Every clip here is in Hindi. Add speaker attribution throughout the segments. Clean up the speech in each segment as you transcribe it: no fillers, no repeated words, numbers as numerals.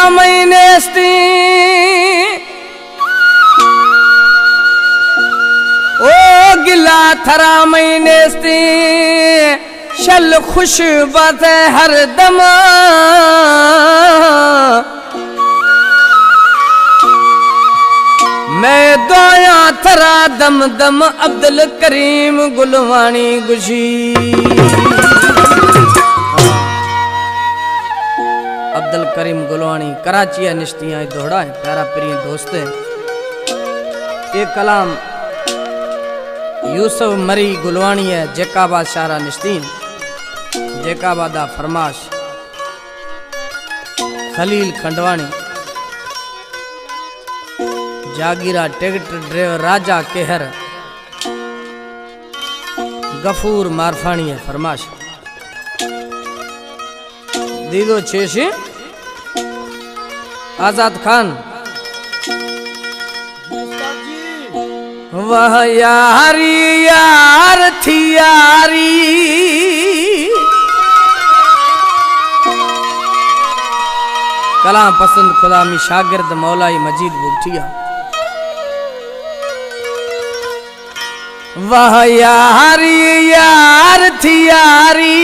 Speaker 1: मैनेस्ती ओ गिला थरा मैनेस्ती शल खुश बात हर दम मैं दोया थरा दम दम अब्दुल करीम गुलवानी गुशी अब्दुल करीम गुलवानी कराची निश्तियाँ दोहरा है प्यारा प्रिय दोस्त है। एक कलाम यूसुफ मरी गुलवानी है जेकाबाद शारा निश्तीन जेकाबादा फरमाश खलील खंडवानी जागीरा टिकट ड्राइवर राजा केहर गफूर मारफानी है फरमाश दीदो छेशी आजाद खान वह यारी यार थी यारी कलाम पसंद खुदामी शागिर्द मौलाई मजीद बुगठिया वह यारी यार थी यारी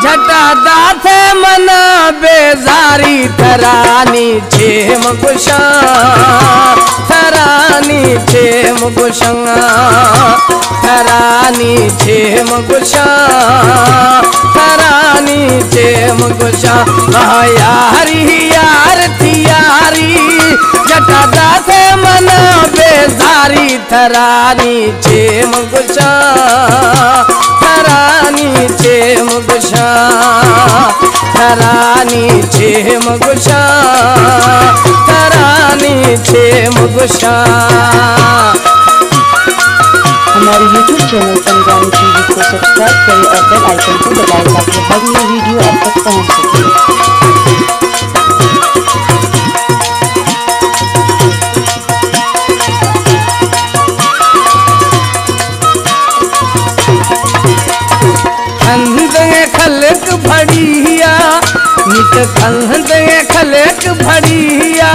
Speaker 1: झटा दाथे मना बेजारी थरानी छेम गुशा थरानी छेम गुशा थरानी छेम गुशा थरानी छेम गुशा वह यारी यार थी यारी झटा दाथे मना बेजारी थरानी छेम गुशा थरानी छेम गुशा थरानी छेम गुशा थरानी छेम गुशा।
Speaker 2: हमारे YouTube चैनल संग्रामी टीवी को सब्सक्राइब करें और बेल आइकन को दबाएं ताकि हर नई वीडियो आप तक पहुंच सके।
Speaker 1: खलक भड़िया नित खंद खलक भड़िया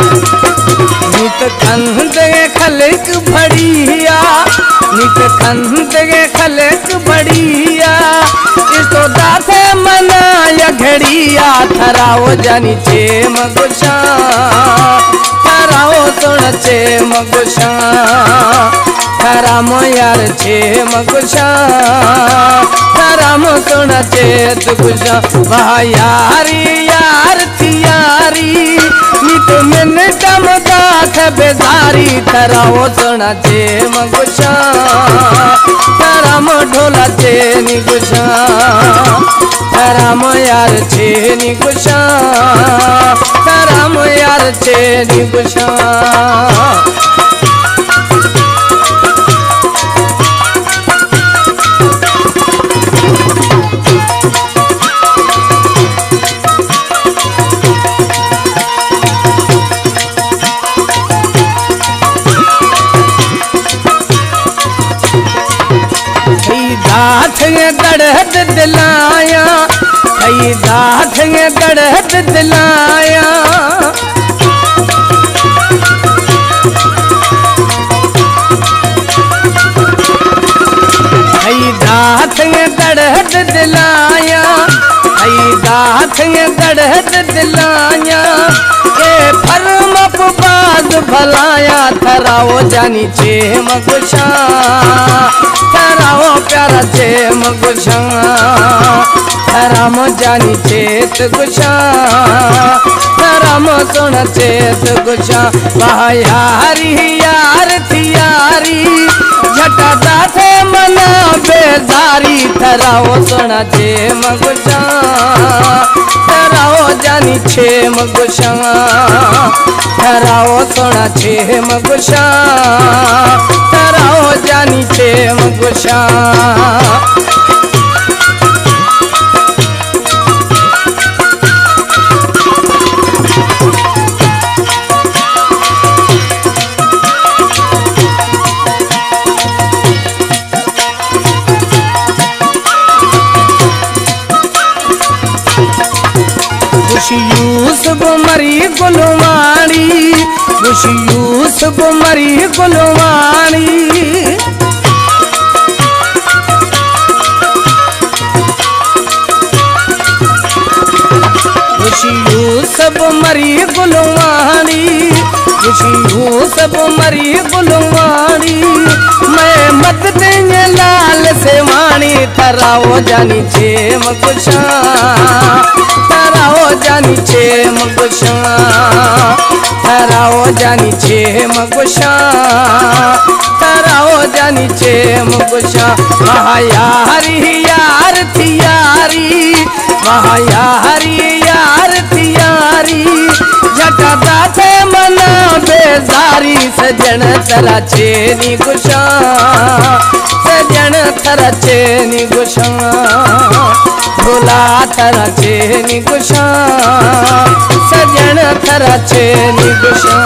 Speaker 1: नित खंद खलक भड़िया नित खंद खलक भड़िया इसको दाथे मनाया घड़िया थराओ जानी छेम गुशा थराओ सुन छेम गुशा थराम यार छेम गुशा थराम सुन चेत गुशा वह यारी यार थी यारी नित मिन दम दाथ बेजारी थराओ सुन छेम गुशा थराम ढोला छेनी गुशा थराम यार छेनी गुशा थराम यार छेनी गुशा। दाथ दड़हत दिलाया कई दाथ दड़हत दिलाया कई दाथ दड़हत दिलाया कई दाथ दड़हत दिलाया के फर्म बाज भलाया थराओ जानी छेम गुशा थराओ प्यारा छेम गुशा थराम जानी चेत गुशा थराम सुन चेत गुशा वह यारी यार थी यारी झटा दाथे मना बेजारी थराओ सुन छेम गुशा थराओ जानी छेम गुशा थराओ सुन छेम गुशा थराओ जानी छेम गुशा। यूसुफ मरी गुलवाणी यूसुफ मरी गुलवाणी यूसुफ मरी गुलवाणी मैं मत देंगे लाल से वाणी तराओ जानी छे मगुशा तराओ जानी छे मगुशा तराओ जानी छे मगुशा तराओ जानी छे मगुशा महायारी यार थी यारी महायारी यार थी यारी जटा थे मना बेजारी सजन तरा छेनी गुशा सजन तरा छेनी गुशा भोला तरा छेनी गुशा सजन तरा छेनी गुशा